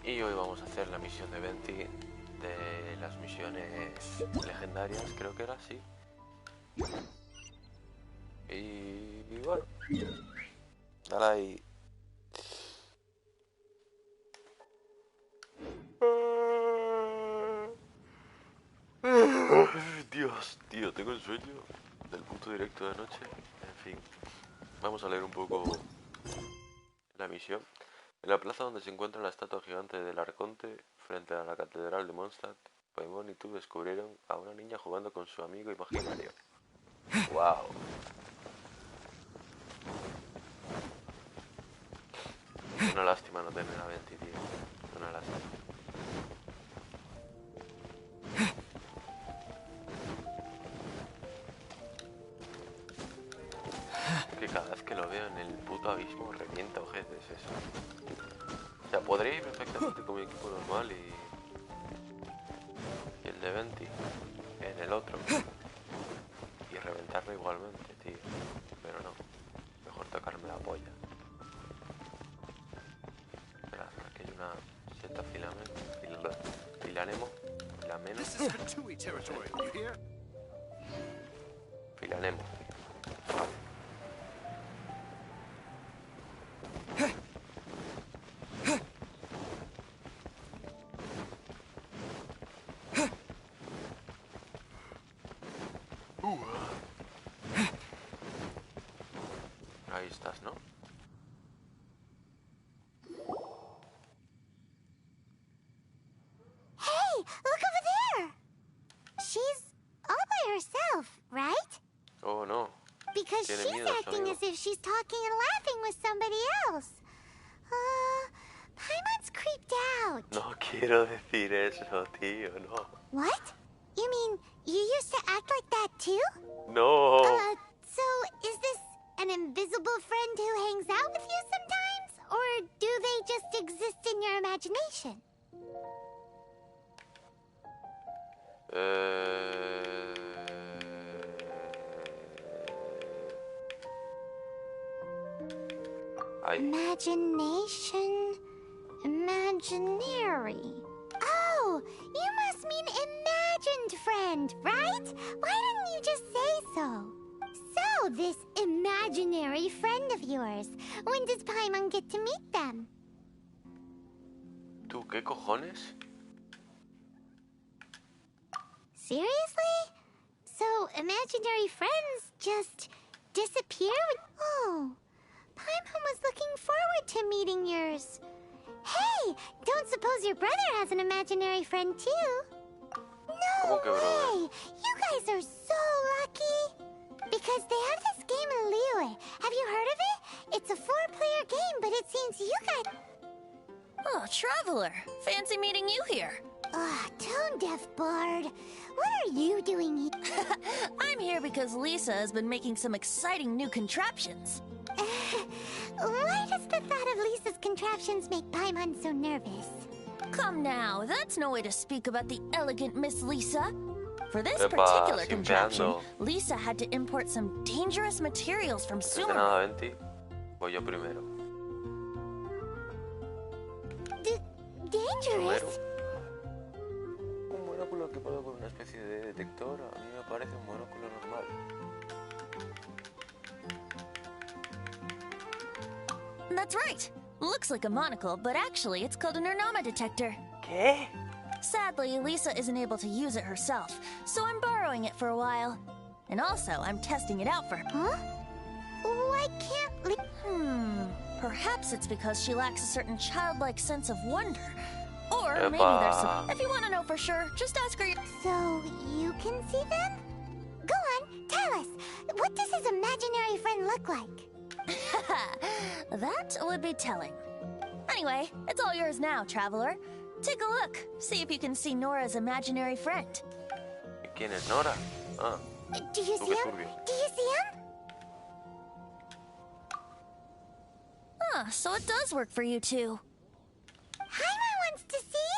Y hoy vamos a hacer la misión de 20 de las misiones legendarias, creo que era así. Y bueno, dale ahí. Dios, tío, tengo el sueño del punto directo de noche. En fin, vamos a leer un poco la misión. En la plaza donde se encuentra la estatua gigante del Arconte, frente a la catedral de Mondstadt, Paimon y tú descubrieron a una niña jugando con su amigo imaginario. ¡Wow! Una lástima no tener a 20, tío. Una lástima. Que cada vez que lo veo en el puto abismo revienta ojetes eso. O sea, podría ir perfectamente con mi equipo normal y el de 20 en el otro. Y reventarlo igualmente, tío. Pero no. Mejor tocarme la polla. Espera, aquí hay una seta filanemo. Filanemo. Ahí estás, ¿no? Hey, look over there! She's all by herself, right? Oh, no. Because Tiene she's miedo, acting amigo. as if she's talking and laughing with somebody else. Paimon's creeped out. No quiero decir eso, tío, no. What? You mean you used to act like that too? No. So is this an invisible friend who hangs out with you sometimes? Or do they just exist in your imagination? Ahí. Imagination, imaginary. Oh, you must mean imagined friend, right? Why didn't you just say so? So, this imaginary friend of yours, when does Paimon get to meet them? ¿Tú qué cojones? Seriously? So, imaginary friends just disappear? Oh, Paimon was looking forward to meeting yours. Hey, don't suppose your brother has an imaginary friend too? No way! You guys are so lucky! Because they have this game in Liyue. Have you heard of it? It's a 4-player game, but it seems you guys... Oh, Traveler. Fancy meeting you here. Tone-deaf bard. What are you doing here? I'm here because Lisa has been making some exciting new contraptions. Why does the thought of Lisa's contraptions make Paimon so nervous? Come now, that's no way to speak about the elegant Miss Lisa. For this Epa, particular sin contraption, peando. Lisa had to import some dangerous materials from Antes de Sumer. nada, 20, voy yo primero. Dangerous? Un monóculo equipado con una especie de detector, a mí me parece un monóculo normal. That's right. Looks like a monocle, but actually it's called an anomah detector. ¿Qué? Sadly, Lisa isn't able to use it herself, so I'm borrowing it for a while. And also, I'm testing it out for her. Huh? Why can't Perhaps it's because she lacks a certain childlike sense of wonder. Or Epa. maybe there's some... If you want to know for sure, just ask her... So, you can see them? Go on, tell us. What does his imaginary friend look like? That would be telling. Anyway, it's all yours now, Traveler. Take a look. See if you can see Nora's imaginary friend. ¿Quién es Nora? Ah, Do you tú see qué him? turbio. Do you see him? So it does work for you two. Paimon wants to see?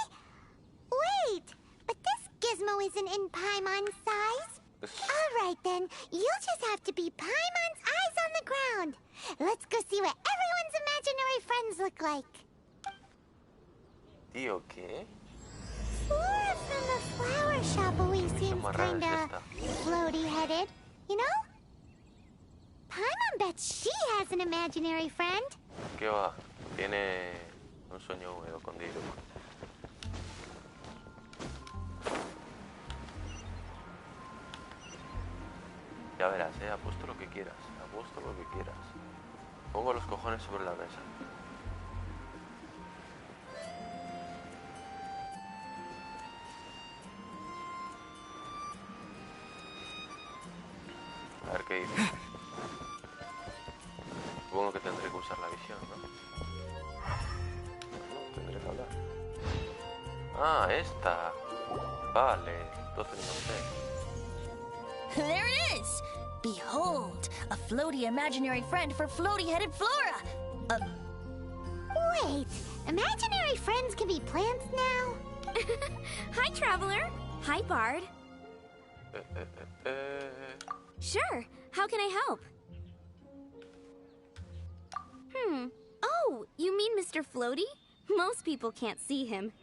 Wait, but this gizmo isn't in Paimon's size. All right then, you'll just have to be Paimon's eyes on the ground. Let's go see what everyone's imaginary friends look like. tío, ¿qué? Flora from the flower shop always seems marrana es kinda esta? floaty-headed, you know? Paimon bets she has an imaginary friend. ¿Qué va? Tiene un sueño húmedo con Diluc. Ya verás, apuesto lo que quieras. Apuesto lo que quieras. Pongo los cojones sobre la mesa. A ver qué dice. Supongo que tendré que usar la visión, ¿no? No, tendré que hablar. Ah, esta. Vale, entonces no sé. There it is! Behold, a floaty imaginary friend for floaty-headed Flora! Wait, imaginary friends can be plants now? Hi, Traveler. Hi, Bard. Sure. How can I help? Oh, you mean Mr. Floaty? Most people can't see him.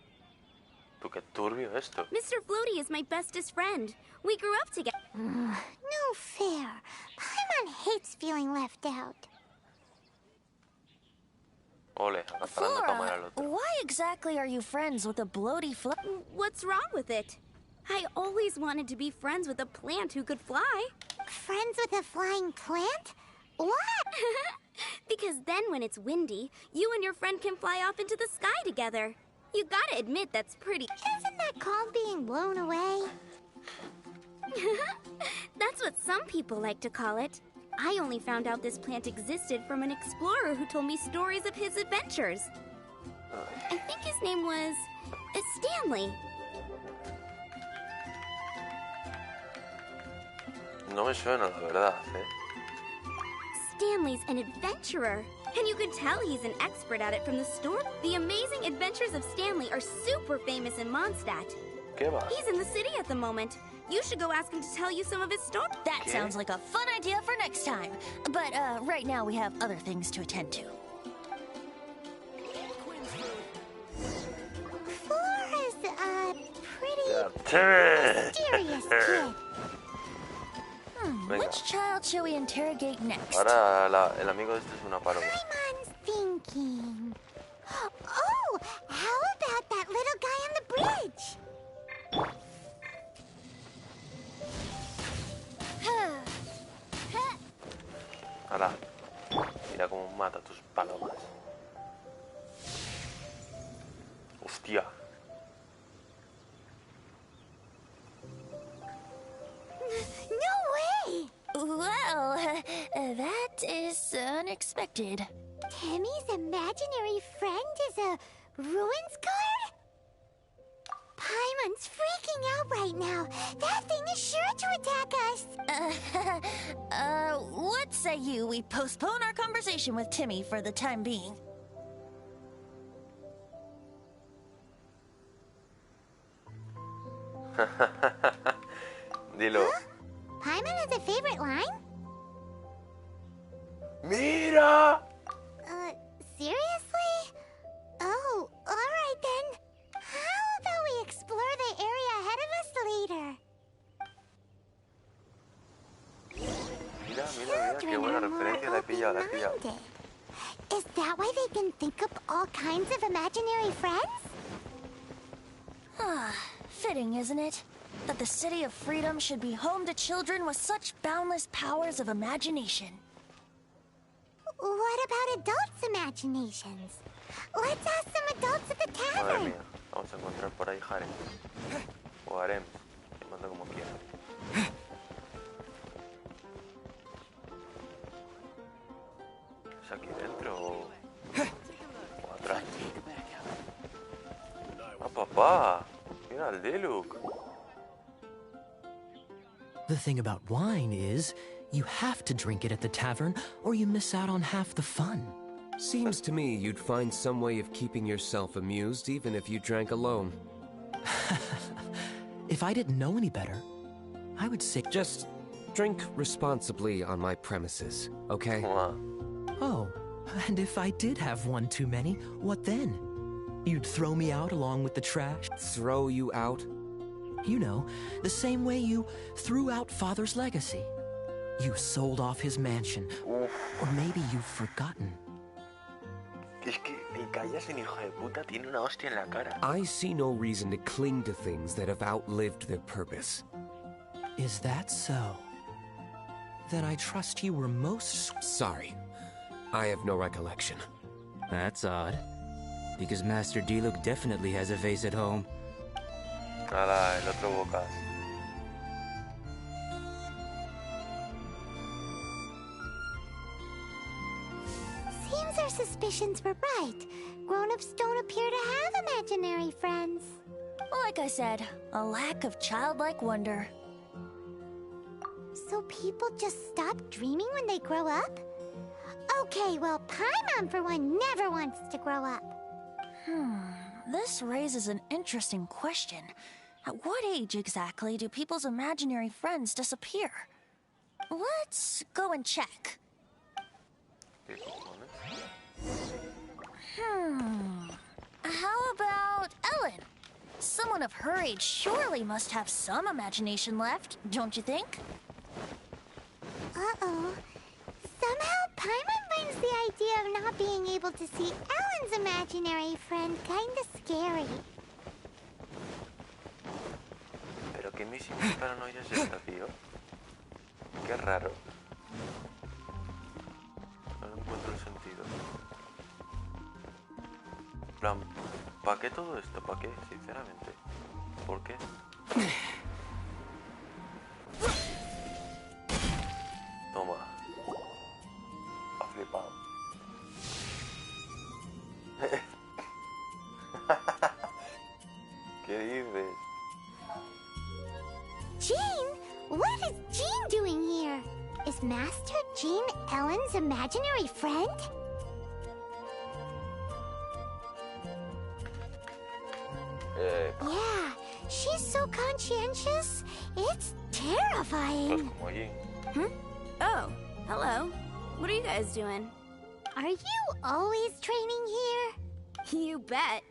Tú, qué turbio esto. Mr. Floaty is my bestest friend. We grew up together. No fair. Paimon hates feeling left out. Ole, agaparando cámara al Flora, otro. why exactly are you friends with a bloaty What's wrong with it? I always wanted to be friends with a plant who could fly. Friends with a flying plant? What? Because then when it's windy, you and your friend can fly off into the sky together. You gotta admit that's pretty. Isn't that called being blown away? That's what some people like to call it. I only found out this plant existed from an explorer who told me stories of his adventures. I think his name was Stanley. No me suena, la verdad, Stanley's an adventurer, and you can tell he's an expert at it from the story. The Amazing Adventures of Stanley are super famous in Mondstadt. ¿Qué va? He's in the city at the moment. You should go ask him to tell you some of his stories. That sounds like a fun idea for next time. But right now we have other things to attend to. Flora's a pretty Timmy! mysterious kid. Venga. Which child shall we interrogate next? Ahora el amigo de este es una paloma. Paimon's thinking. Oh, how about that little guy on the bridge? Ahora, mira cómo mata a tus palomas. Hostia. No way! Well, that is unexpected. Timmy's imaginary friend is a ruins guard? Paimon's freaking out right now. That thing is sure to attack us. What say we postpone our conversation with Timmy for the time being? Dilo. Paimon has a favorite line? ¡Mira! Seriously? Oh, alright then. How about we explore the area ahead of us later? Mira, mira, qué buena referencia, la he pillado, la he pillado. open-minded. Is that why they can think up all kinds of imaginary friends? Fitting, isn't it? That the City of Freedom should be home to children with such boundless powers of imagination. What about adults' imaginations? Let's ask some adults at the Madre tavern. mía, vamos a encontrar por ahí harem. O harem, que manda como quiera. ¿Es aquí dentro o atrás? ¡Ah, papá! Mira el Diluc. The thing about wine is, you have to drink it at the tavern, or you miss out on half the fun. Seems to me you'd find some way of keeping yourself amused even if you drank alone. If I didn't know any better, I would say... Just drink responsibly on my premises, okay? Toma. Oh, and if I did have one too many, what then? You'd throw me out along with the trash? Throw you out? You know, the same way you threw out Father's legacy. You sold off his mansion. Or maybe you've forgotten. Es que el callas en hijo de puta tiene una hostia en la cara. I see no reason to cling to things that have outlived their purpose. Is that so? Then I trust you were most... Sorry. I have no recollection. That's odd. Because Master Diluc definitely has a vase at home. Ala, el otro bocas. Seems our suspicions were right. Grown-ups don't appear to have imaginary friends. Like I said, a lack of childlike wonder. So people just stop dreaming when they grow up? Okay, well, Paimon for one never wants to grow up. This raises an interesting question. At what age exactly do people's imaginary friends disappear? Let's go and check. ¿Qué cojones? How about Ellen? Someone of her age surely must have some imagination left, don't you think? Uh-oh. Somehow Paimon finds the idea of not being able to see Ellen's imaginary friend kinda scary. Pero qué mísimas paranoia es esta, tío. Qué raro. No encuentro el sentido. Plan, ¿para qué todo esto? ¿Para qué? Sinceramente. ¿Por qué? Toma. Ha flipado. ¿Qué dices? Jean? What is Jean doing here? Is Master Jean Ellen's imaginary friend? Yeah, she's so conscientious. It's Pues terrifying. como allí. Oh, hello. What are you guys doing? Are you always training here? You bet.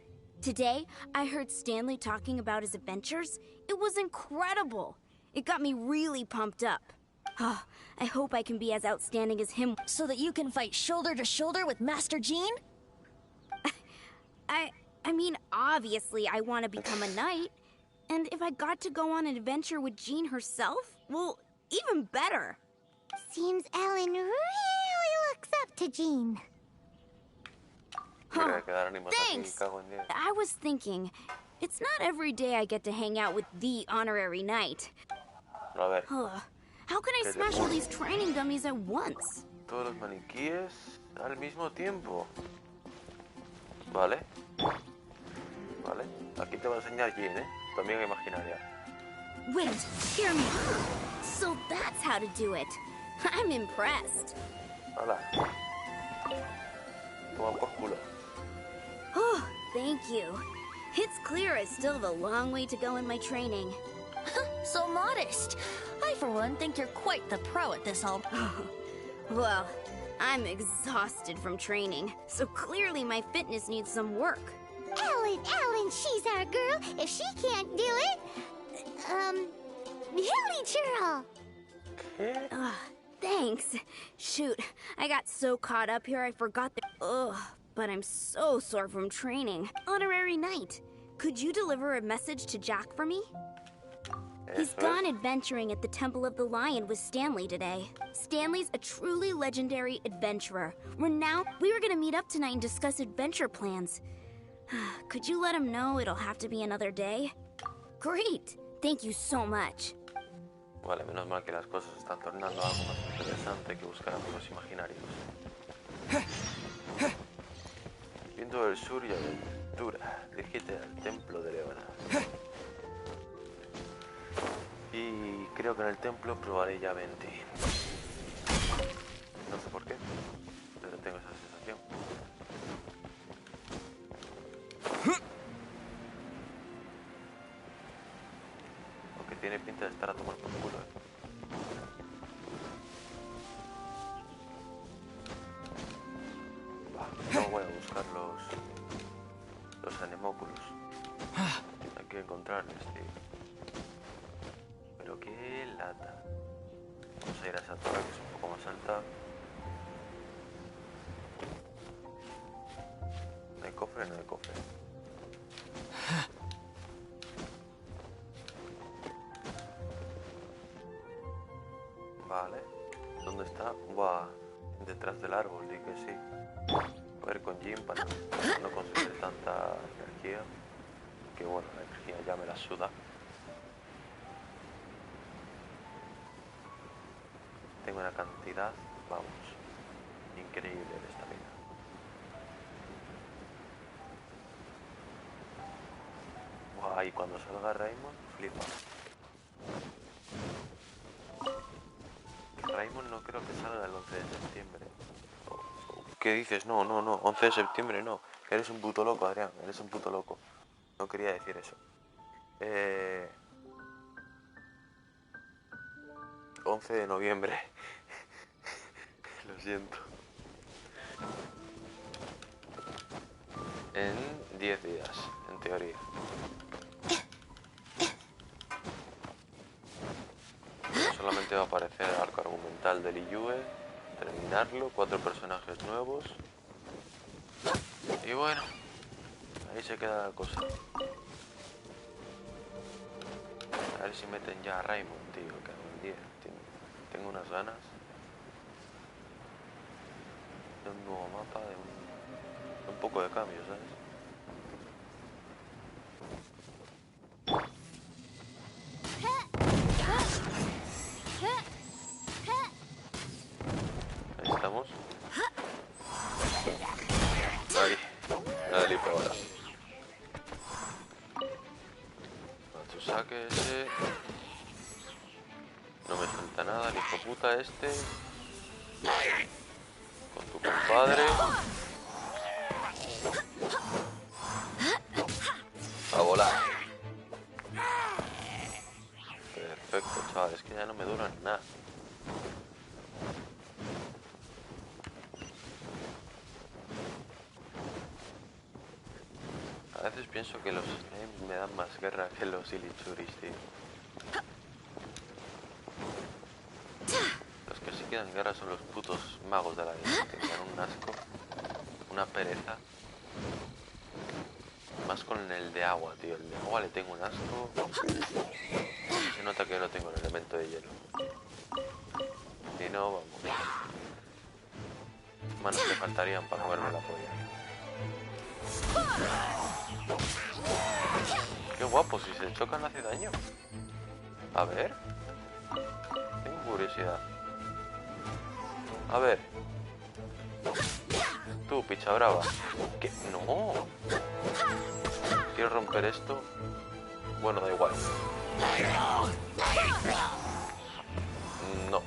Today, I heard Stanley talking about his adventures. It was incredible. It got me really pumped up. Oh, I hope I can be as outstanding as him. So that you can fight shoulder to shoulder with Master Jean? I mean, obviously, I want to become a knight. And if I got to go on an adventure with Jean herself, well, even better. Seems Ellen really looks up to Jean. Me voy a quedar animado aquí, Thanks. cago en 10. I was thinking, it's not every day I get to hang out with the honorary knight. A ver, Ugh. How can I smash all these training dummies at once? todos los maniquíes al mismo tiempo. Vale. Vale. Aquí te voy a enseñar Jean, ¿eh? Tu amiga imaginaria. Wait, hear me. So that's how to do it. I'm impressed. Hola. Toma por culo. Oh, thank you. It's clear I still have a long way to go in my training. So modest. I, for one, think you're quite the pro at this all. Well, I'm exhausted from training, so clearly my fitness needs some work. Ellen, she's our girl. If she can't do it, Hilly Churl. ¿Qué? Thanks. Shoot, I got so caught up here I forgot that. Ugh, but I'm so sore from training. Honorary Knight, could you deliver a message to Jack for me? He's Eso gone es. adventuring at the Temple of the Lion with Stanley today. Stanley's a truly legendary adventurer. We were gonna meet up tonight and discuss adventure plans. Could you let him know it'll have to be another day? Great! Thank you so much. Vale, menos mal que las cosas están tornando algo más interesante que buscar amigos imaginarios. Viento del sur y aventura. Dirígete al templo de Leonas. Y creo que en el templo probaré ya 20. No sé por qué, pero tengo esa sensación. Aunque tiene pinta de estar a tomar por culo, Va, luego voy a buscar los Los animóculos. Hay que encontrarles, tío. Pero qué lata. Vamos a ir a esa torre que es un poco más alta. ¿No hay cofre? No hay cofre. Vale. ¿Dónde está? Buah. Detrás del árbol, di que sí. A ver, con Jim para no consumir tanta energía. Que bueno, la energía ya me la suda. Tengo una cantidad, vamos, increíble de esta vida. Buah, y cuando salga Raymond, flipa. Raymond no creo que salga el 11 de septiembre. ¿Qué dices? No, 11 de septiembre no. Eres un puto loco, Adrián, eres un puto loco. No quería decir eso. 11 de noviembre. Lo siento. En 10 días, en teoría. Solamente va a aparecer el arco argumental del Iyue, terminarlo, 4 personajes nuevos. Y bueno, ahí se queda la cosa. A ver si meten ya a Raymond, tío, que en 10. Tengo unas ganas de un nuevo mapa, de un poco de cambio, ¿sabes? Ahí estamos. Ahí, la lipo ahora. Saque ese. No me falta nada, el hijo puta este. Con tu compadre. A volar. Perfecto, chaval, es que ya no me duran nada. A veces pienso que los slimes me dan más guerra que los ilichuris, tío. Los que sí que dan guerra son los putos magos de la vida, que me dan un asco, una pereza. Más con el de agua, tío. El de agua le tengo un asco. Se nota que no tengo el elemento de hielo. Si no, vamos. Manos me faltarían para moverme la polla. Qué guapo, si se chocan hace daño. A ver. Tengo curiosidad. A ver. Tú, picha brava. ¿Qué? No. Quiero romper esto. Bueno, da igual. No.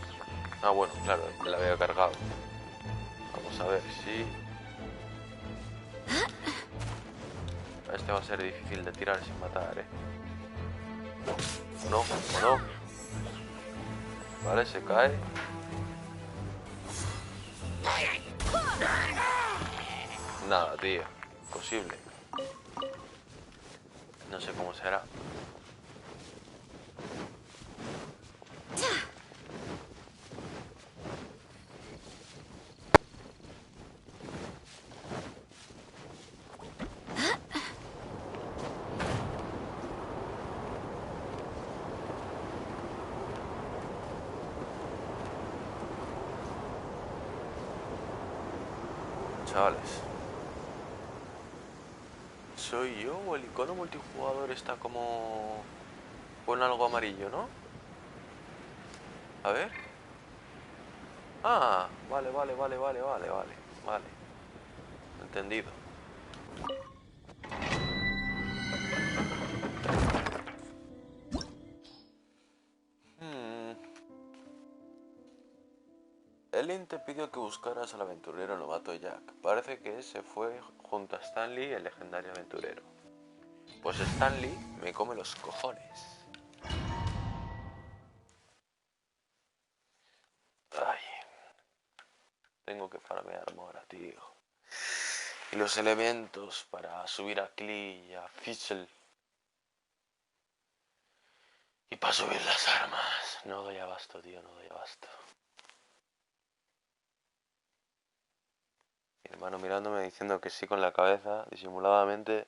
Ah, bueno, claro, me la había cargado. Vamos a ver si... Este va a ser difícil de tirar sin matar, No. Vale, se cae. Nada, tío. Imposible. No sé cómo será. Chavales. ¿Soy yo o el icono multijugador está como... con algo amarillo, no? A ver. Ah, vale. Entendido. Ellen te pidió que buscaras al aventurero novato Jack. Parece que se fue junto a Stanley, el legendario aventurero. Pues Stanley me come los cojones. Ay. Tengo que farmear mora, tío. Y los elementos para subir a Klee y a Fizzle. Y para subir las armas. No doy abasto, tío, no doy abasto. Mi hermano mirándome diciendo que sí con la cabeza, disimuladamente.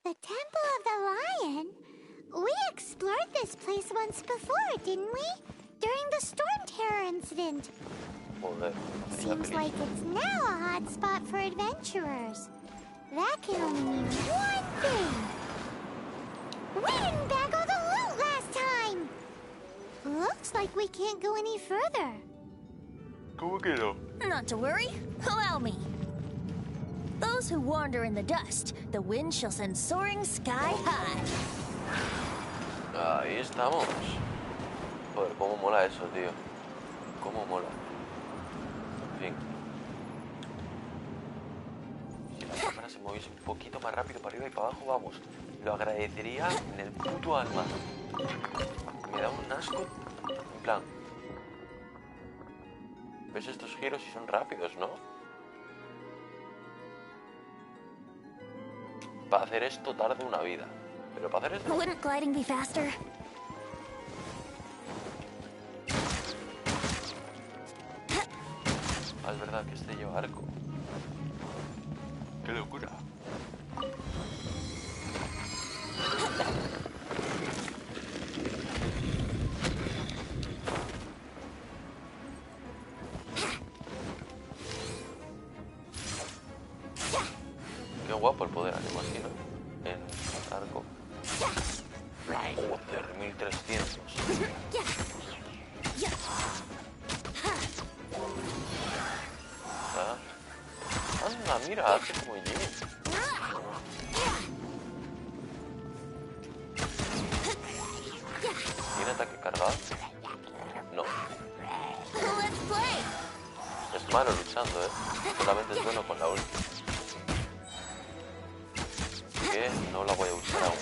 The Temple of the Lion? We explored this place once before, didn't we? During the Storm Terror incident. Joder. Seems like it's now a hot spot for adventurers. That can only mean one thing. We didn't bag all the loot last time! Looks like we can't go any further. ¿Cómo que no? Not to worry. Allow me. Those who wander in the dust, the wind shall send soaring sky high. Ahí estamos. Joder, cómo mola eso, tío. Cómo mola. En fin. Si la cámara se moviese un poquito más rápido para arriba y para abajo, vamos. Lo agradecería en el puto alma. Me da un asco. En plan. ¿Ves estos giros y son rápidos, no? Para hacer esto tarde una vida. Pero para hacer esto... Wouldn't gliding be faster? Ah, es verdad que este lleva arco. ¡Qué locura! Qué guapo el poder, me imagino. En arco. Joder, 1300. Ah. Anda, mira, hace como Jimmy. ¿Tiene ataque cargado? No. Let's play. Es malo luchando, solamente es bueno con la ulti. Así que no la voy a usar aún.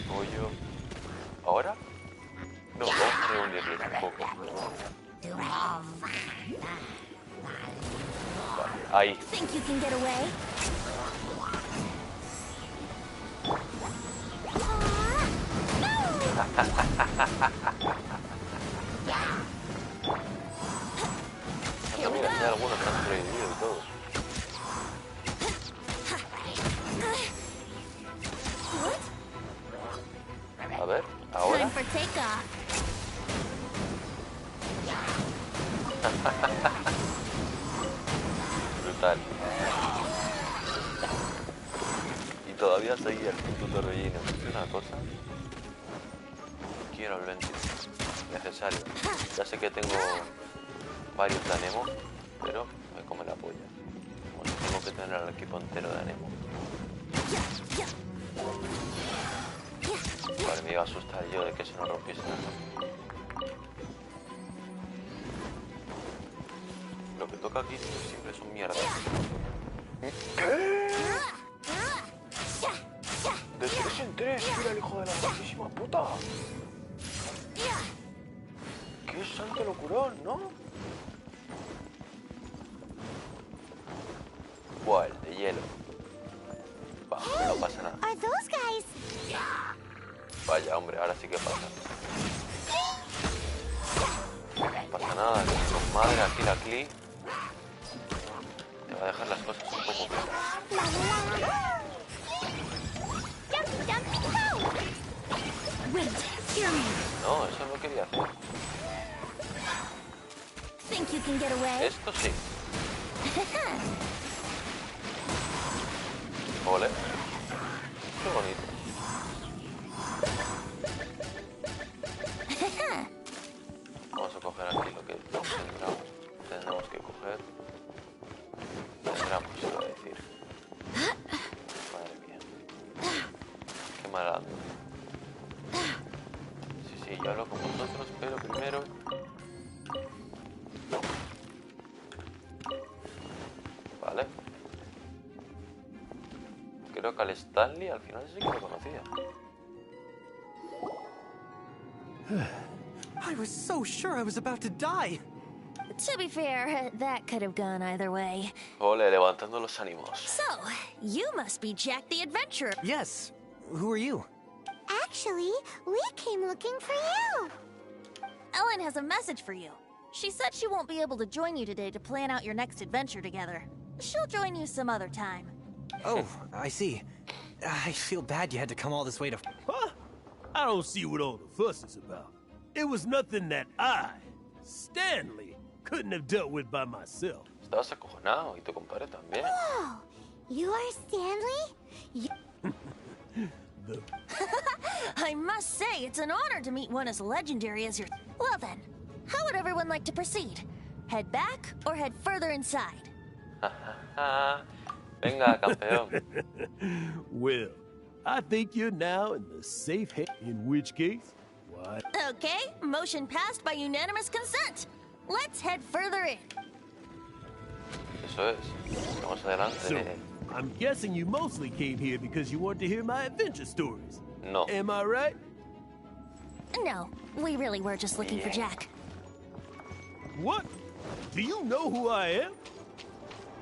Pollo. ¿Ahora? No, vamos a reunirles un poco. Vale, ahí. Think you can get away? Anda, mira, hay algunos que han sobrevivido y todo. A ver, ahora. Time for takeoff. Brutal. Y todavía seguía el puto relleno. ¿Es una cosa? Quiero el 20. Necesario. Ya sé que tengo varios de Anemo, pero me come la polla. Como si tengo que tener al equipo entero de Anemo. Vale, me iba a asustar yo de que se nos rompiese nada. Lo que toca aquí siempre son mierdas. ¿Qué? De 3 en 3, mira el hijo de la grandísima puta. ¡Qué santo locurón!, ¿no? Buah, el de hielo. Va, no pasa nada. Are those guys? Vaya, hombre, ahora sí que pasa. No pasa nada, que con madre aquí la Klee te va a dejar las cosas un poco claras. No, eso no quería hacer. Think you can get away? Esto sí. Ole. Qué bonito. Vamos a coger aquí lo que tendremos que coger. Tendremos, iba a decir. Madre mía. Qué mal ando. Sí, yo hablo con vosotros, pero primero... Vale. Creo que al Stanley al final sí que lo conocía. I was so sure I was about to die. To be fair, that could have gone either way. Ole, levantando los ánimos. So, you must be Jack the Adventurer. Yes. Who are you? Actually, we came looking for you. Ellen has a message for you. She said she won't be able to join you today to plan out your next adventure together. She'll join you some other time. Oh, I see. I feel bad you had to come all this way to... Huh? I don't see what all the fuss is about. It was nothing that I, Stanley, couldn't have dealt with by myself. Estabas acojonado y tu compadre también. Oh, you are Stanley? I must say, it's an honor to meet one as legendary as your... Well then, how would everyone like to proceed? Head back or head further inside? Venga, campeón. Well, I think you're now in the safe hand, in which case, why? Okay, motion passed by unanimous consent. Let's head further in. Eso es. Vamos adelante. So, I'm guessing you mostly came here because you want to hear my adventure stories. No. Am I right? No, we really were just looking for Jack. What? Do you know who I am?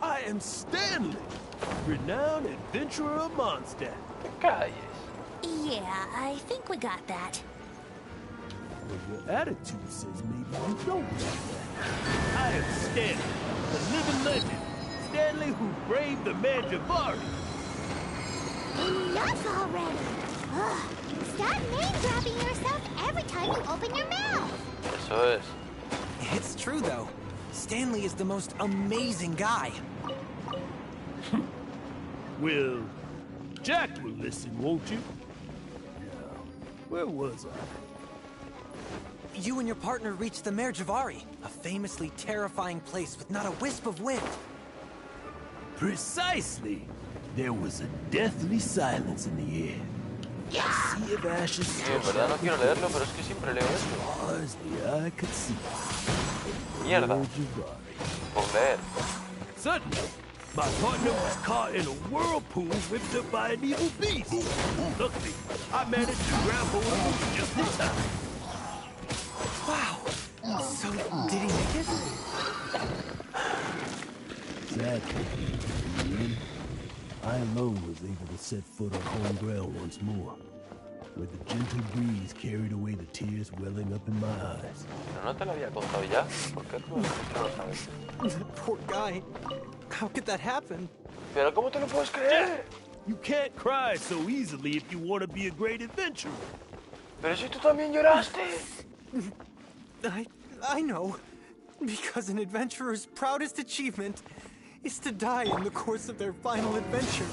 I am Stanley, renowned adventurer of Mondstadt. Te calles. Yeah, I think we got that. Well, your attitude says maybe you don't know that. I am Stanley, the living legend. Stanley who braved the Manjavari. Enough already. Ugh. Stop name-dropping yourself every time you open your mouth. Eso es. It's true, though. Stanley is the most amazing guy. Well, Jack will listen, won't you? Now, where was I? You and your partner reached the Merjavari, a famously terrifying place with not a wisp of wind. Precisely. There was a deathly silence in the air. A sea of ashes Sí, en verdad no quiero leerlo, pero es que siempre leo esto. far as the eye could see. Mierda. Merjavari. Por leer. Suddenly, my partner was caught in a whirlpool whipped up by an evil beast. Luckily, I managed to grab hold of him just in time. Wow. So, did he make it? Sadly, in the end, I alone was able to set foot on home ground once more, where the gentle breeze carried away the tears welling up in my eyes. Pero no te lo había contado ya. ¿Por qué tú no lo sabes? Poor guy. How could that happen? Pero ¿cómo te lo puedes creer? You can't cry so easily if you want to be a great adventurer. Pero si tú también lloraste. I know. Because an adventurer's proudest achievement is to die in the course of their final adventure.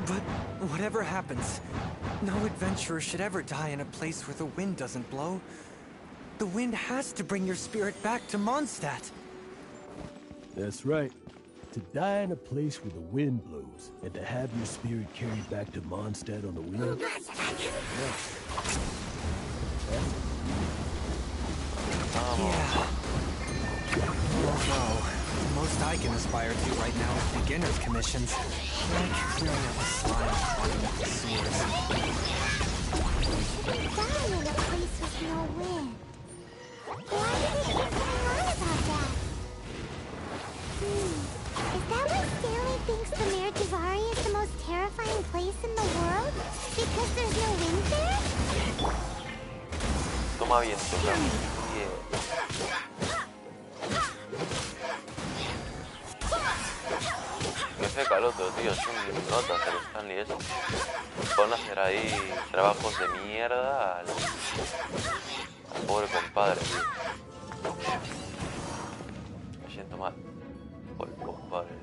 But whatever happens, no adventurer should ever die in a place where the wind doesn't blow. The wind has to bring your spirit back to Mondstadt. That's right. To die in a place where the wind blows, and to have your spirit carried back to Mondstadt on the wind. Yeah. Oh no. The most I can aspire to right now is beginner's commissions. Like clearing up a slime clogging up the sewers. Die in a place with no wind. Why did he keep going on about that? Is that why Stanley thinks the Merjavari is the most terrifying place in the world? Because there's no wind there? Toma viento, Me feca el otro, tío, es un notas el Stanley ese. Pon a hacer ahí trabajos de mierda al pobre compadre, tío. Me siento mal por el compadre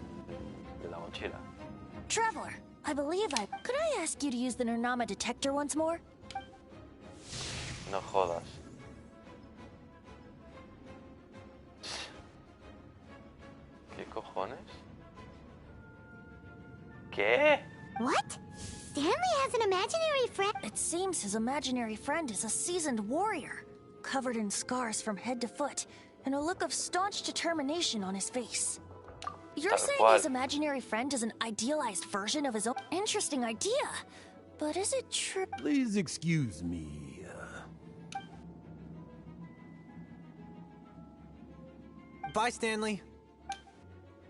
de la mochila. Traveler, I believe Could I ask you to use the Nernama detector once more? No jodas. ¿Qué cojones? ¿Qué? What? Stanley has an imaginary friend? It seems his imaginary friend is a seasoned warrior, covered in scars from head to foot, and a look of staunch determination on his face. You're Tal saying cual. his imaginary friend is an idealized version of his own? Interesting idea. But is it true? Please excuse me. Bye, Stanley.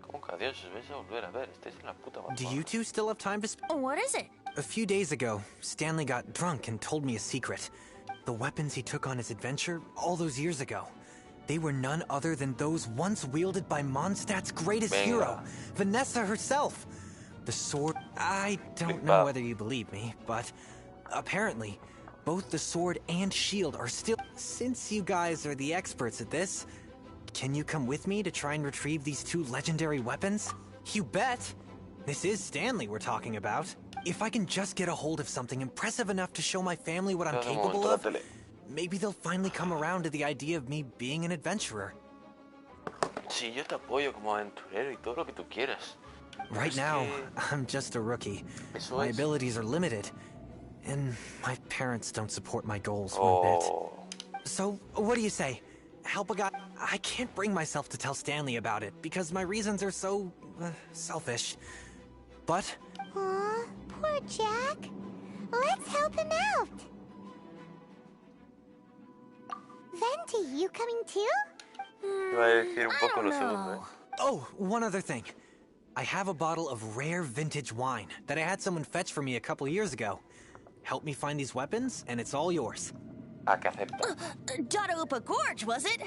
¿Cómo que adiós? Os vais a volver a ver. Estáis en la puta Do you two still have time to What is it? A few days ago, Stanley got drunk and told me a secret. The weapons he took on his adventure all those years ago. They were none other than those once wielded by Mondstadt's greatest hero, Vanessa herself. The sword... I don't know whether you believe me, but apparently, both the sword and shield are still... Since you guys are the experts at this, can you come with me to try and retrieve these two legendary weapons? You bet! This is Stanley we're talking about. If I can just get a hold of something impressive enough to show my family what I'm capable of, maybe they'll finally come around to the idea of me being an adventurer. Sí, yo te apoyo como aventurero y todo lo que tú quieras. Right now, I'm just a rookie. My abilities are limited, and my parents don't support my goals one bit. So, what do you say? Help a guy? I can't bring myself to tell Stanley about it, because my reasons are so... selfish. But... Aw, poor Jack. Let's help him out. Venti, you coming too? Iba a decir un poco lo segundo, ¿eh? Oh, one other thing. I have a bottle of rare vintage wine that I had someone fetch for me a couple years ago. Help me find these weapons, and it's all yours. Que acepta. Upa Gorge, was it?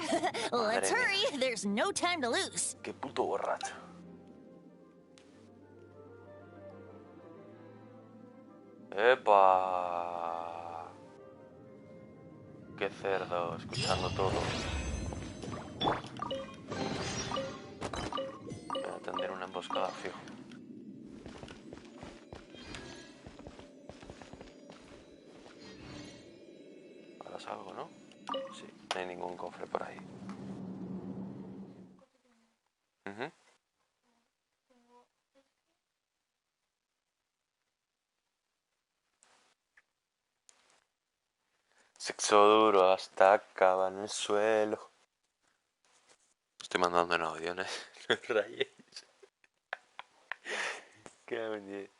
Let's hurry. There's no time to lose. Qué puto borracho. ¡Epa! ¡Qué cerdo! Escuchando todo. Voy a atender una emboscada fijo. Ahora salgo, ¿no? Sí, no hay ningún cofre por ahí. Sexo duro hasta acaba en el suelo. Estoy mandando en audio, ¿no? No os rayéis. Qué bonito.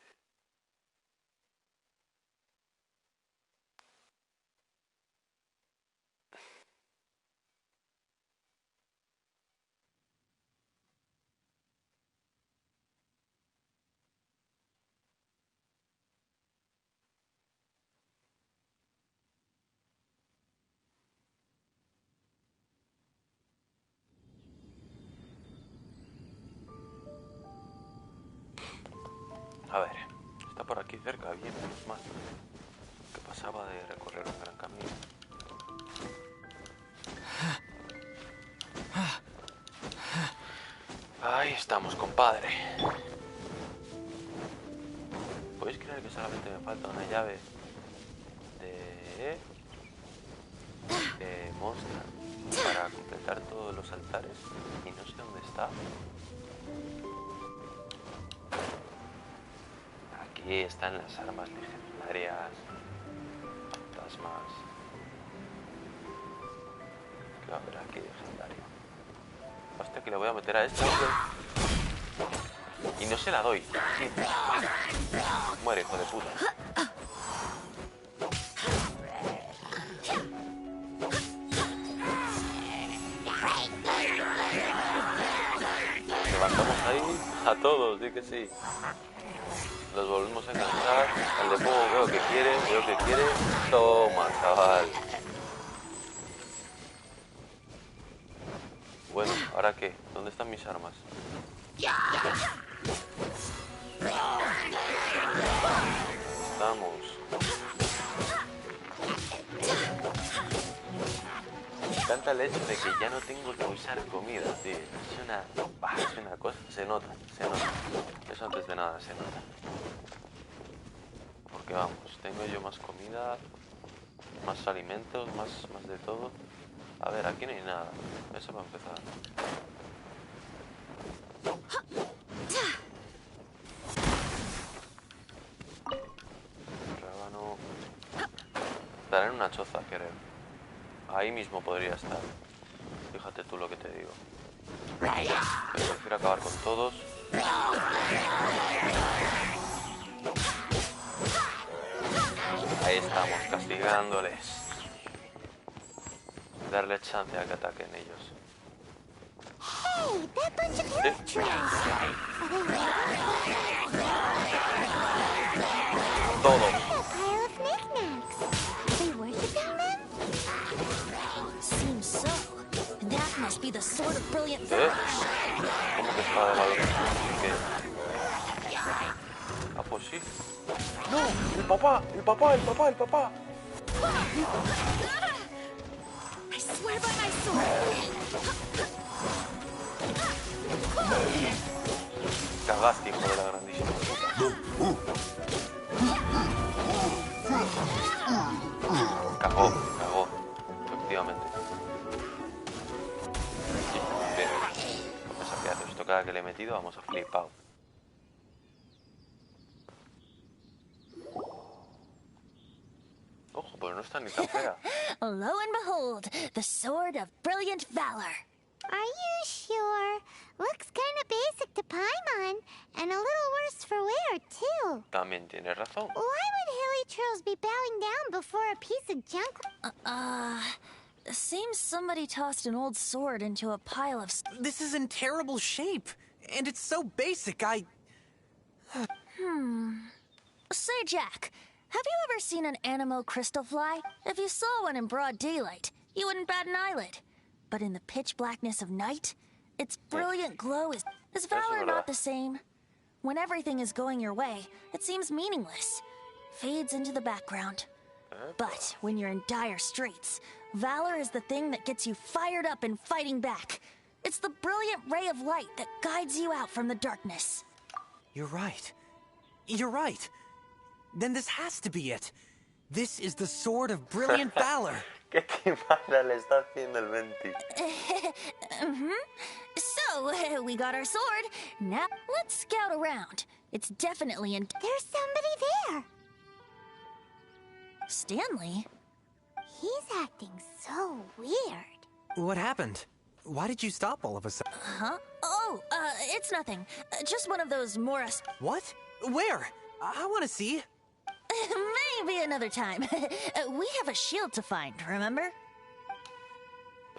A ver, está por aquí cerca, bien, menos mal. Que pasaba de recorrer un gran camino. Ahí estamos, compadre. ¿Podéis creer que solamente me falta una llave de monstruo para completar todos los altares? Y no sé dónde está. Aquí están las armas legendarias, fantasmas. ¿Qué va a haber aquí legendario? Hostia, que le voy a meter a este hombre. Y no se la doy. Muere, hijo de puta. Levantamos ahí a todos, di que sí. Los volvemos a enganchar. El de fuego veo que quiere. Toma, chaval. Bueno, ¿ahora qué? ¿Dónde están mis armas? Estamos. Me encanta el hecho de que ya no tengo que usar comida, tío. Es una cosa, se nota. Eso antes de nada se nota. Porque vamos, tengo yo más comida, más alimentos, más de todo. A ver, aquí no hay nada. Eso va a empezar. Rábano. Estará en una choza, creo. Ahí mismo podría estar. Fíjate tú lo que te digo. Pero prefiero acabar con todos. Ahí estamos, castigándoles. Darle chance a que ataquen ellos. Hey, that bunch of villagers! Todo. A pile of knickknacks. Are they worshiping them? Seems so. That must be the sword of brilliant ¿Eh? valor. ¿Cómo que está de valor? ¿Qué? Ah, pues sí. ¡No! ¡El papá! ¡El papá! ¡El papá! ¡El papá! I swear by my sword. Cagaste, hijo de la grandísima puta. Cagó, efectivamente. Bien, no sabía hacer esto cada que le he metido, vamos a flipar. Ojo, pues no está ni tan fea. Lo and behold, the sword of brilliant valor. Are you sure? Looks kind of basic to Paimon, and a little worse for wear, too. También tienes razón. Why would hilichurls be bowing down before a piece of junk? Seems somebody tossed an old sword into a pile of... This is in terrible shape. And it's so basic, Say, Jack, have you ever seen an anemo crystal fly? If you saw one in broad daylight, you wouldn't bat an eyelid. But in the pitch blackness of night, its brilliant glow is valor not the same? When everything is going your way, it seems meaningless, fades into the background. But when you're in dire straits, valor is the thing that gets you fired up and fighting back. It's the brilliant ray of light that guides you out from the darkness. You're right. You're right. Then this has to be it. This is the sword of brilliant valor. ¿Qué timada le está haciendo el Venti? So, we got our sword. Now, let's scout around. It's definitely in... There's somebody there. Stanley? He's acting so weird. What happened? Why did you stop all of a sudden? Huh? Oh, it's nothing. Just one of those Morris... What? Where? I want to see. Maybe another time. We have a shield to find, remember?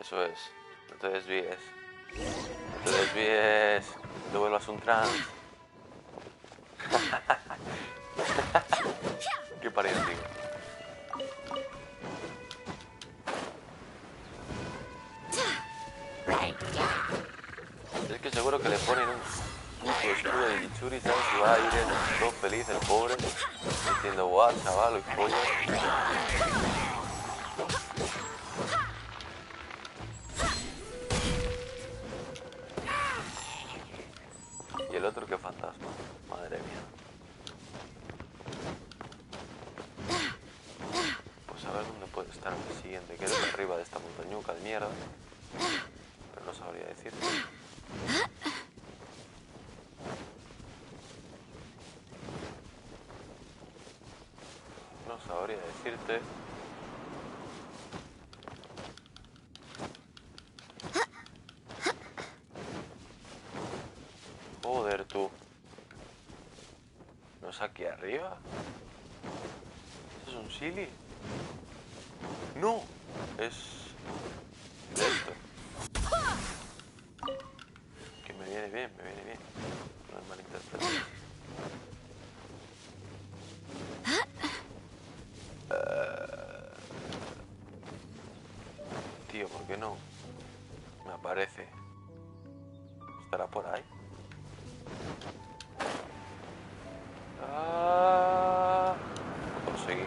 Eso es. No te desvíes. No te desvíes. No te vuelvas un trans. Qué parido, tío. Es que seguro que le ponen un puto escudo de Yichuri, ¿sabes? Y va a ir todo feliz el pobre, diciendo, guau, chaval, y pollo. Y el otro, qué fantasma. Madre mía. Pues a ver dónde puede estar el siguiente, que es de arriba de esta montañuca de mierda. Pero no sabría decirte. No sabría decirte. Joder, tú. ¿No es aquí arriba? ¿Eso es un silly? No, es de esto. Que me viene bien, me viene bien. No me malinterpretes. Tío, ¿por qué no? Me aparece. ¿Estará por ahí? Ah, lo conseguí.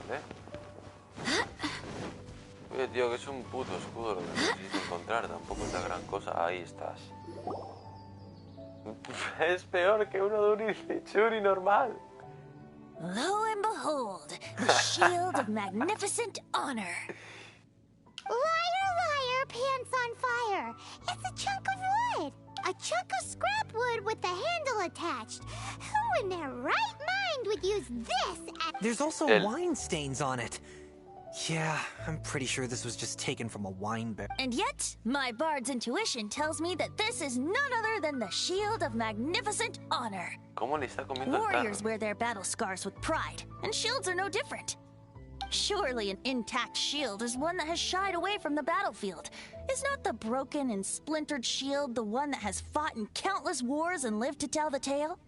¿Vale? Oye, tío, que es un puto escudo lo que necesito encontrar. Tampoco es la gran cosa. Ahí estás. Es peor que uno de un Ilichuri normal. Lo and behold, the shield of magnificent honor. Liar, liar, pants on fire. It's a chunk of wood. A chunk of scrap wood with the handle attached. Who in their right mind would use this as... There's also wine stains on it. Yeah, I'm pretty sure this was just taken from a wine barrel. And yet, my bard's intuition tells me that this is none other than the shield of magnificent honor. ¿Cómo le está comiendo el Warriors tarro? wear their battle scars with pride, and shields are no different. Surely an intact shield is one that has shied away from the battlefield. Is not the broken and splintered shield the one that has fought in countless wars and lived to tell the tale?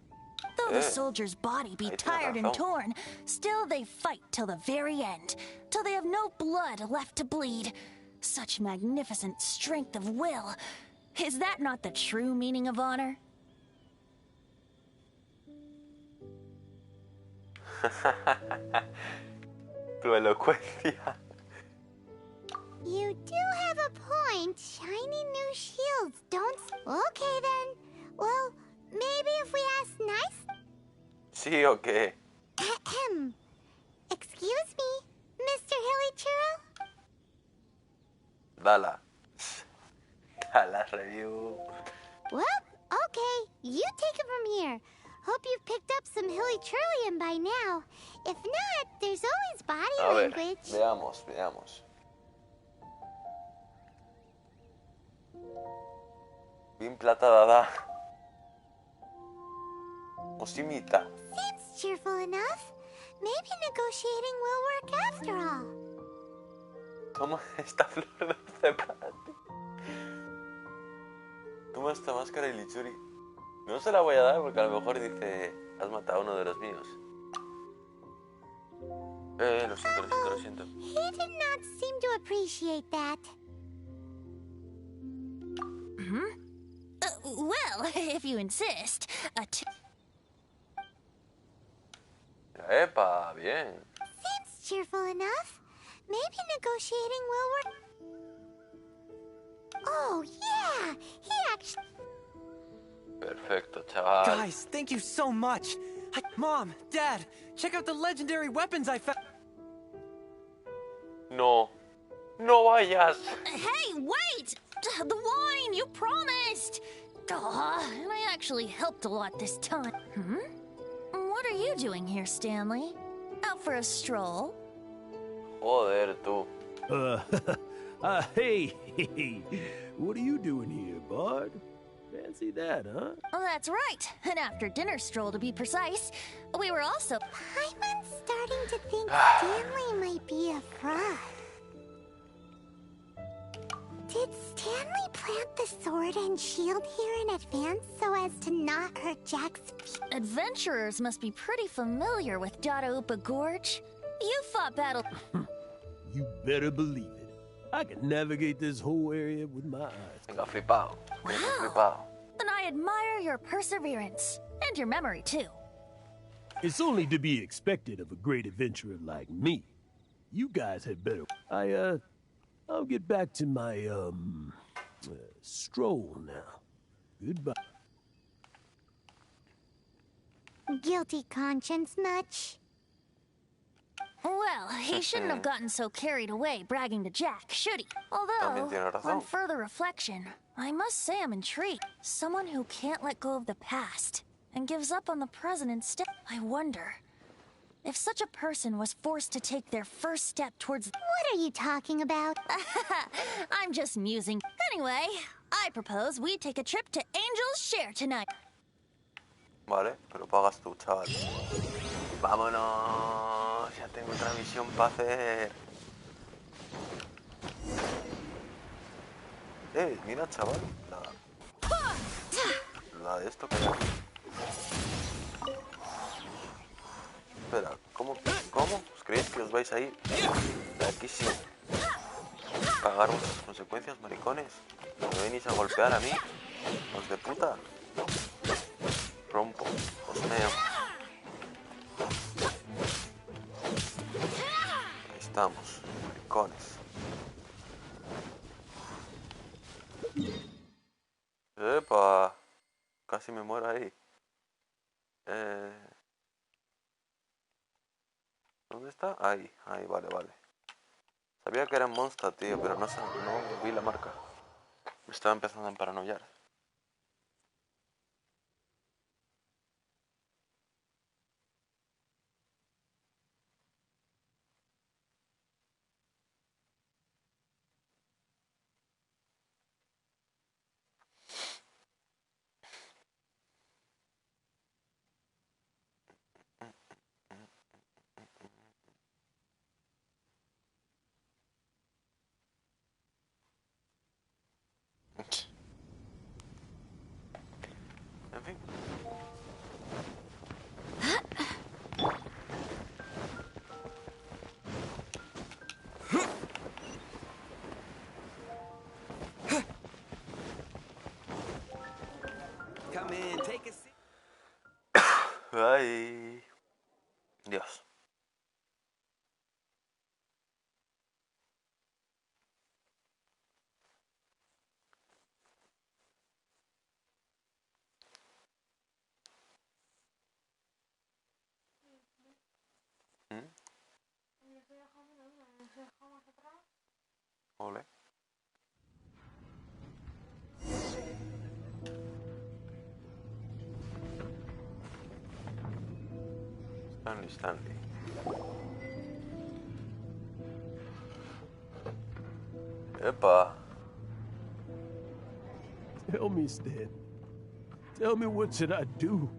Though the soldier's body be ahí tiene tired and razón. torn, still they fight till the very end, till they have no blood left to bleed. Such magnificent strength of will. Is that not the true meaning of honor? Tu elocuencia. You do have a point. Shiny new shields don't... Okay, then. Well, maybe if we ask nice... ¿Sí o qué? Ahem. Excuse me, Mr. Hilly Churro? Dala. Dala review. Well, okay. You take it from here. Hope you've picked up some Hilly Churlian by now. If not, there's always body A ver, language. veamos. Bien plata dada. Osimita. Seems cheerful enough. Maybe negotiating will work after all. Toma esta flor dulce para ti. Toma esta máscara y lichuri. No se la voy a dar porque a lo mejor dice, has matado a uno de los míos. Lo siento. He did not seem to appreciate that. Well, if you insist. Epa, bien. Seems cheerful enough. Maybe negotiating will work. Oh, yeah. He actually... Perfecto, chaval. Guys, thank you so much. Mom, Dad, check out the legendary weapons I found. No vayas. Hey, wait! The wine, you promised! And I actually helped a lot this time. What are you doing here, Stanley? Out for a stroll? Joder, tú. Hey, what are you doing here, Bard? Fancy that, huh? Oh, that's right. An after-dinner stroll, to be precise. We were also... I'm starting to think Stanley might be a fraud. Did Stanley plant the sword and shield here in advance so as to not hurt Jack's feet? Adventurers must be pretty familiar with Dadaupa Gorge. You fought battle... You better believe it. I can navigate this whole area with my eyes. Venga, flipado. Wow. Then I admire your perseverance. And your memory, too. It's only to be expected of a great adventurer like me. You guys had better... I'll get back to my, stroll now. Goodbye. Guilty conscience much? Well, he shouldn't have gotten so carried away bragging to Jack, should he? También tiene Although, razón. on further reflection, I must say I'm intrigued. Someone who can't let go of the past and gives up on the present instead. I wonder if such a person was forced to take their first step towards... What are you talking about? I'm just musing. Anyway, I propose we take a trip to Angel's Share tonight. Vale, pero pagas tú, chaval. Vámonos, ya tengo otra misión para hacer. Mira, chaval, la de esto que hay aquí. Espera, ¿cómo? ¿Os creéis que os vais a ir de aquí sin pagar vuestras consecuencias, maricones? ¿Me venís a golpear a mí? ¿Os de puta? Rompo, os meo. Ahí estamos, maricones. ¡Epa! Casi me muero ahí. ¿Dónde está? Ahí, vale. Sabía que era Monster, tío, pero no vi la marca. Me estaba empezando a paranoiar. Ole. Stanley. Epa. Tell me, Stan. Tell me, what should I do?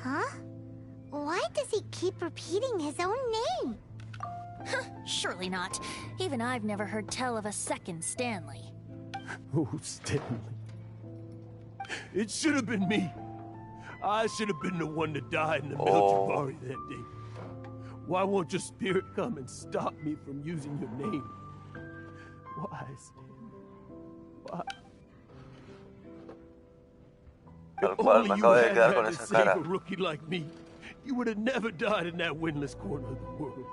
Huh? Why does he keep repeating his own name? Surely not. Even I've never heard tell of a second Stanley. Oh, Stanley. It should have been me. I should have been the one to die in the Melchivari that day. Why won't your spirit come and stop me from using your name? Why, Stanley? Why? Tal cual, me acabo de quedar con esa cara. A rookie like me, you would have never died in that windless corner of the world.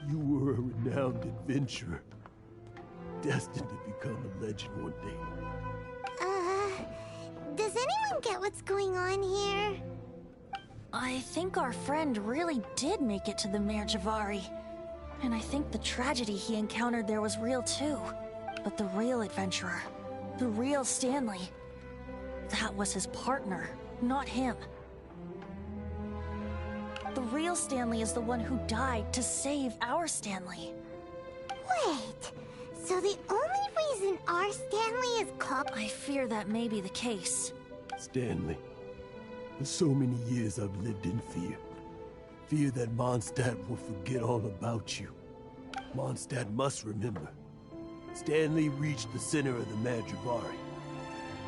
You were a renowned adventurer, destined to become a legend one day. Does anyone get what's going on here? I think our friend really did make it to the Merjavari. And I think the tragedy he encountered there was real too. But the real adventurer, the real Stanley, that was his partner, not him. The real Stanley is the one who died to save our Stanley. Wait, so the only reason our Stanley is called... I fear that may be the case. Stanley, for so many years I've lived in fear. Fear that Mondstadt will forget all about you. Mondstadt must remember. Stanley reached the center of the Madrivari.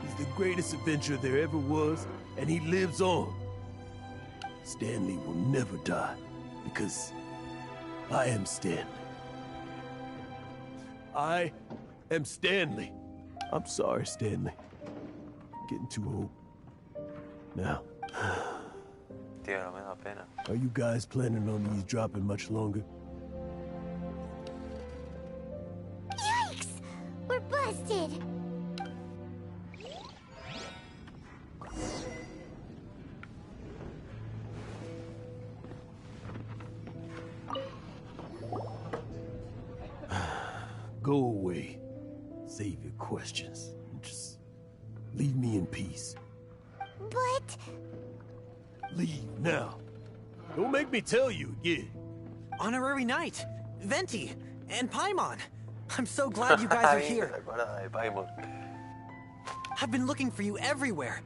He's the greatest adventurer there ever was, and he lives on. Stanley will never die, because I am Stanley. I am Stanley. I'm sorry, Stanley. I'm getting too old. Now, Tío, no me da pena. are you guys planning on eavesdropping much longer? Yikes! We're busted! Go away. Save your questions. Just leave me in peace. But... Leave now. Don't make me tell you again. Honorary Knight, Venti, and Paimon. I'm so glad you guys are here. Se acuerda de Paimon. I've been looking for you everywhere.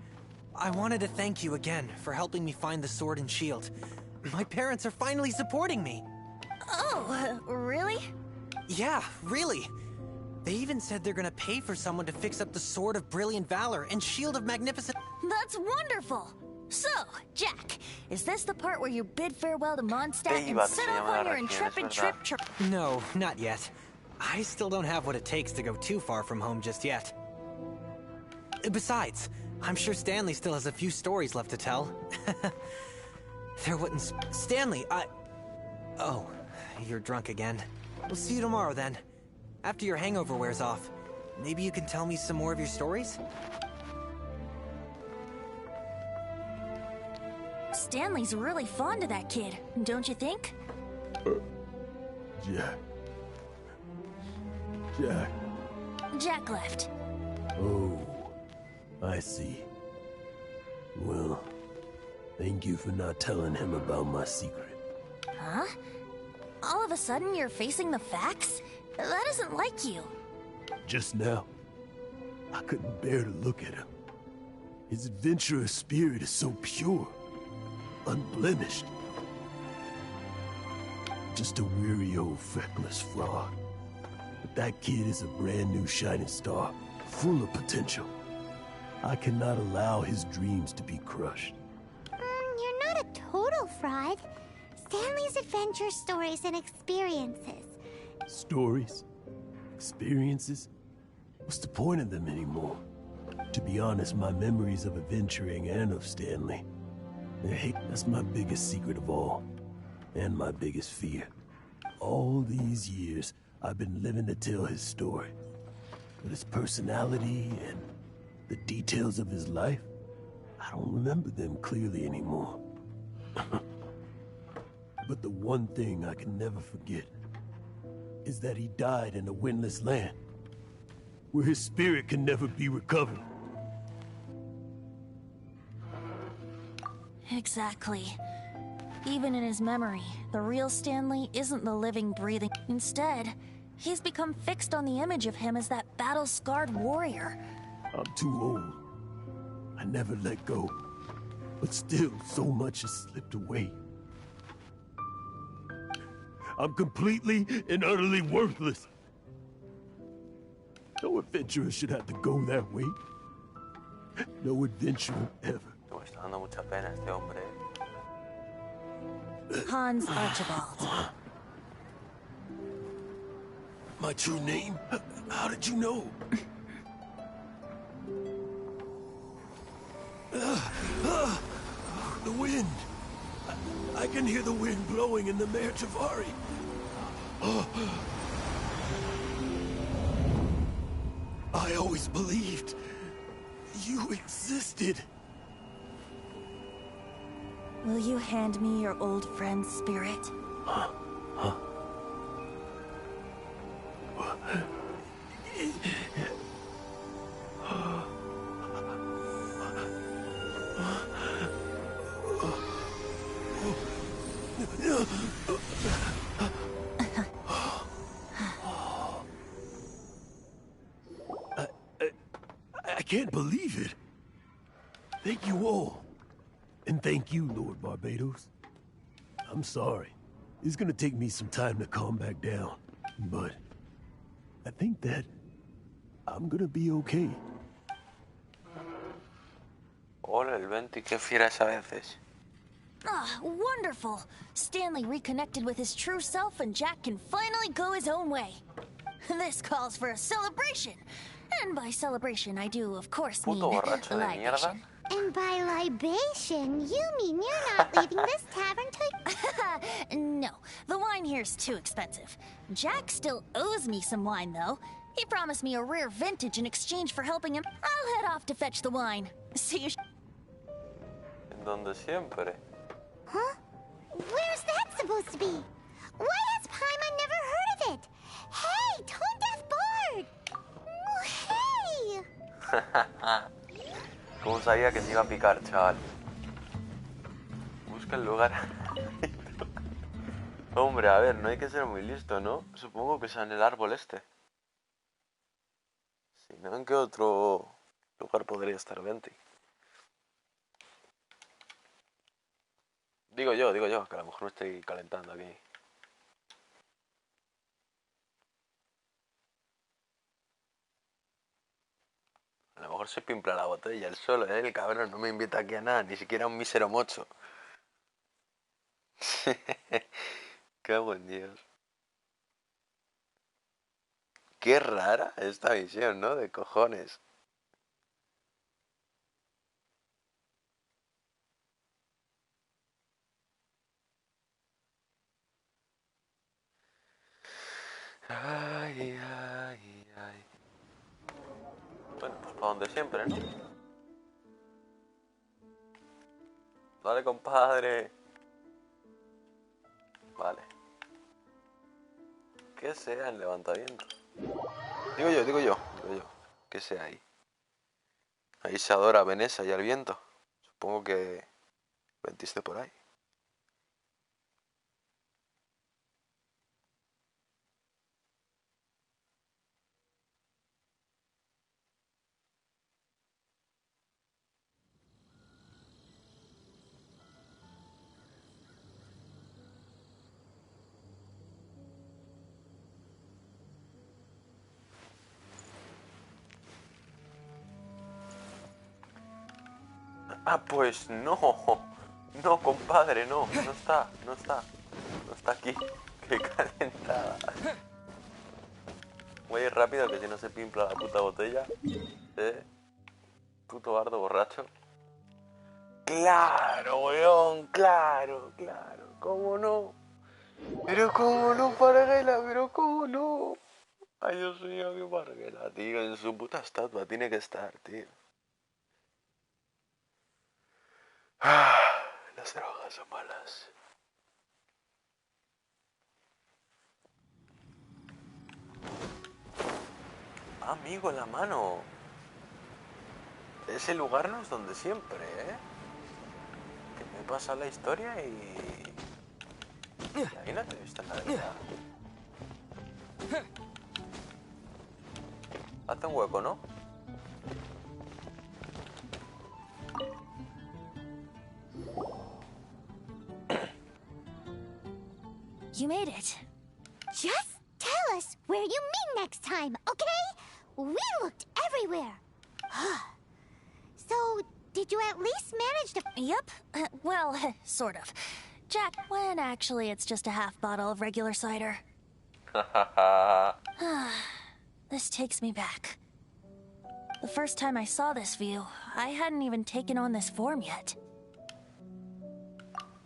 I wanted to thank you again for helping me find the sword and shield. My parents are finally supporting me. Oh, really? Yeah, really. They even said they're gonna pay for someone to fix up the Sword of Brilliant Valor and Shield of Magnificent... That's wonderful! So, Jack, is this the part where you bid farewell to Mondstadt and Iba, set se off llama on la your región, intrepid es trip verdad. No, not yet. I still don't have what it takes to go too far from home just yet. Besides, I'm sure Stanley still has a few stories left to tell. There wouldn't... Stanley, Oh, you're drunk again. We'll see you tomorrow then. After your hangover wears off. Maybe you can tell me some more of your stories? Stanley's really fond of that kid, don't you think? Jack. Jack. Jack left. Oh, I see. Well, thank you for not telling him about my secret. Huh? All of a sudden you're facing the facts? That isn't like you. Just now, I couldn't bear to look at him. His adventurous spirit is so pure, unblemished. Just a weary old feckless fraud. But that kid is a brand new shining star, full of potential. I cannot allow his dreams to be crushed. You're not a total fraud. Stanley's adventure stories and experiences. Stories? Experiences? What's the point of them anymore? To be honest, my memories of adventuring and of Stanley, that's my biggest secret of all. And my biggest fear. All these years, I've been living to tell his story. But his personality and the details of his life, I don't remember them clearly anymore. But the one thing I can never forget is that he died in a windless land, where his spirit can never be recovered. Exactly. Even in his memory, the real Stanley isn't the living, breathing. Instead, he's become fixed on the image of him as that battle-scarred warrior. I'm too old. I never let go. But still, so much has slipped away. I'm completely and utterly worthless. No adventurer should have to go that way. No adventurer ever. Me está dando mucha pena este hombre. Hans Archibald. My true name? How did you know? The wind. I can hear the wind blowing in the Mare Tavari. I always believed you existed. Will you hand me your old friend's spirit? I can't believe it. Thank you all. And thank you, Lord Barbados. I'm sorry. It's gonna take me some time to calm back down. But I think that I'm gonna be okay. Hola, el 20, qué fieras a veces. Ah, wonderful! Stanley reconnected with his true self and Jack can finally go his own way. This calls for a celebration. And by celebration, I do, of course, mean Puto borracho de mierda. libation. And by libation, you mean you're not leaving this tavern till... No, the wine here's too expensive. Jack still owes me some wine, though. He promised me a rare vintage in exchange for helping him. I'll head off to fetch the wine. See you... En donde siempre. Huh? Where's that supposed to be? Why has Paimon never heard of it? Hey, Tone Deaf Bard! Oh, hey! ¿Cómo sabía que se iba a picar, chaval? Busca el lugar. Hombre, a ver, no hay que ser muy listo, ¿no? Supongo que sea en el árbol este. Si no, ¿en qué otro lugar podría estar Venti? Digo yo, que a lo mejor me estoy calentando aquí. A lo mejor se pimpla la botella el solo, ¿eh? El cabrón no me invita aquí a nada, ni siquiera a un mísero mocho. Qué buen Dios. Qué rara esta visión, ¿no? De cojones. Ay, ay, ay. Bueno, pues para donde siempre, ¿no? Dale, compadre. Vale. Que sea en levantamiento. Digo yo. Que sea ahí. Ahí se adora a Venesa y al viento. Supongo que ventiste por ahí. Ah, pues no. No, compadre, no. No está. No está aquí. Qué calentada. Voy a ir rápido que si no se pimpla la puta botella. Puto bardo borracho. Claro, weón, claro. ¿Cómo no? Pero cómo no, Parguela, pero cómo no. Ay, Dios mío, qué Parguela, tío. En su puta estatua tiene que estar, tío. Las drogas son malas. Amigo en la mano. Ese lugar no es donde siempre, ¿eh? Que me pasa la historia y ahí no te he visto en la vida. Hazte un hueco, ¿no? You made it. Just tell us where you meet next time, okay? We looked everywhere. So, did you at least manage to... Yep. Well, sort of. Jack, when actually it's just a half bottle of regular cider. This takes me back. The first time I saw this view, I hadn't even taken on this form yet.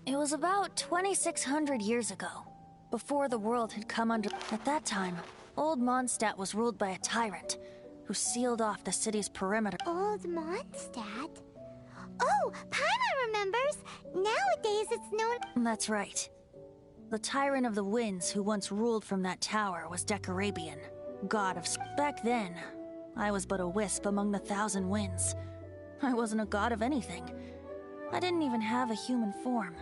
It was about 2,600 years ago, before the world had come under... At that time, old Mondstadt was ruled by a tyrant, who sealed off the city's perimeter. Old Mondstadt? Oh, Paimon remembers! Nowadays it's known... That's right. The Tyrant of the Winds who once ruled from that tower was Decarabian, god of... Back then, I was but a wisp among the 1,000 winds. I wasn't a god of anything. I didn't even have a human form.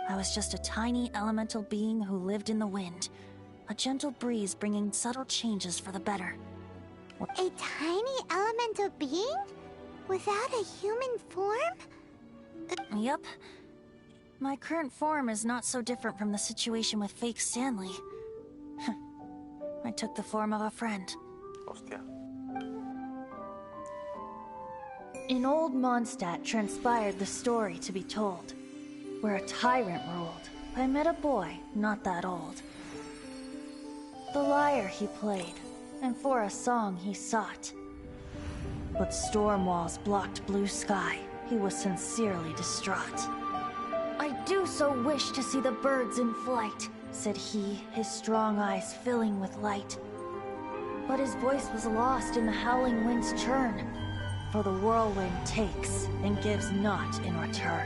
I was just a tiny elemental being who lived in the wind, a gentle breeze bringing subtle changes for the better. A tiny elemental being? Without a human form? Yep. My current form is not so different from the situation with fake Stanley. I took the form of a friend. Hostia. In old Mondstadt transpired the story to be told, where a tyrant ruled. I met a boy not that old. The lyre he played, and for a song he sought. But storm walls blocked blue sky. He was sincerely distraught. I do so wish to see the birds in flight, said he, his strong eyes filling with light. But his voice was lost in the howling wind's churn, for the whirlwind takes and gives not in return.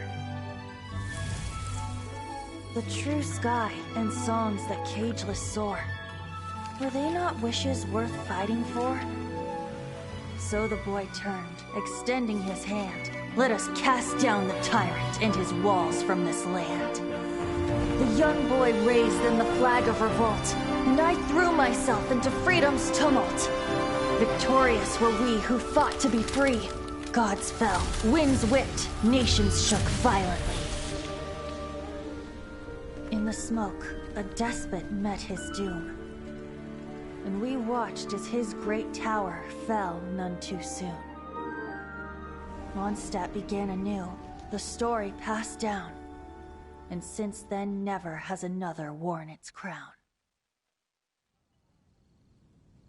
The true sky and songs that cageless soar, were they not wishes worth fighting for? So the boy turned, extending his hand. Let us cast down the tyrant and his walls from this land. The young boy raised then the flag of revolt, and I threw myself into freedom's tumult. Victorious were we who fought to be free. Gods fell, winds whipped, nations shook violently. In the smoke, a despot met his doom, and we watched as his great tower fell none too soon. Mondstadt began anew, the story passed down, and since then never has another worn its crown.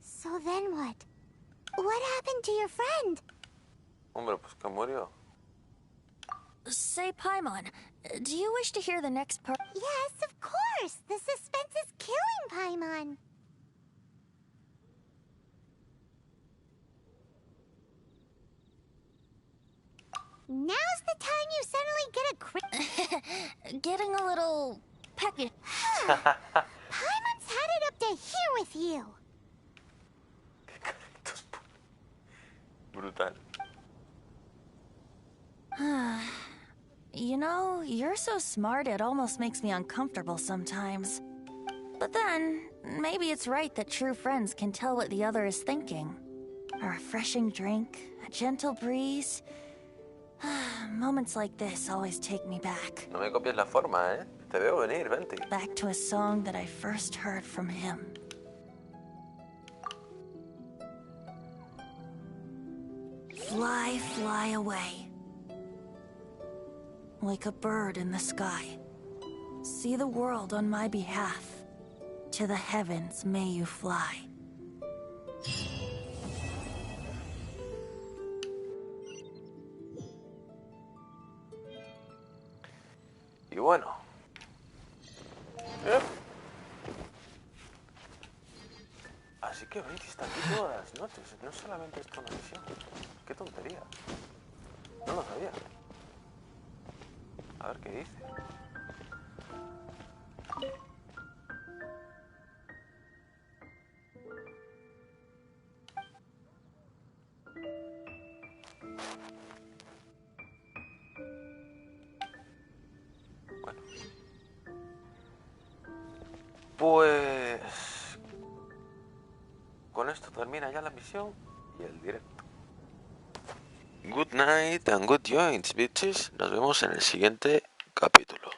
So then what? What happened to your friend? Hombre, pues que murió. Say, Paimon, do you wish to hear the next part? Yes, of course! The suspense is killing Paimon! Now's the time you suddenly get a Getting a little peckish. Paimon's had it up to here with you! Brutal. You know, you're so smart it almost makes me uncomfortable sometimes. But then, maybe it's right that true friends can tell what the other is thinking. A refreshing drink, a gentle breeze. Moments like this always take me back. No me copies la forma, ¿eh? Te veo venir, vente. Back to a song that I first heard from him. Fly, fly away. Like a bird in the sky. See the world on my behalf. To the heavens may you fly. Y bueno. Así que Brady está aquí todas las noches. No solamente es una misión. Qué tontería. No lo sabía. A ver qué dice. Pues con esto termina ya la misión y el directo. Good night and good joints, bitches. Nos vemos en el siguiente capítulo.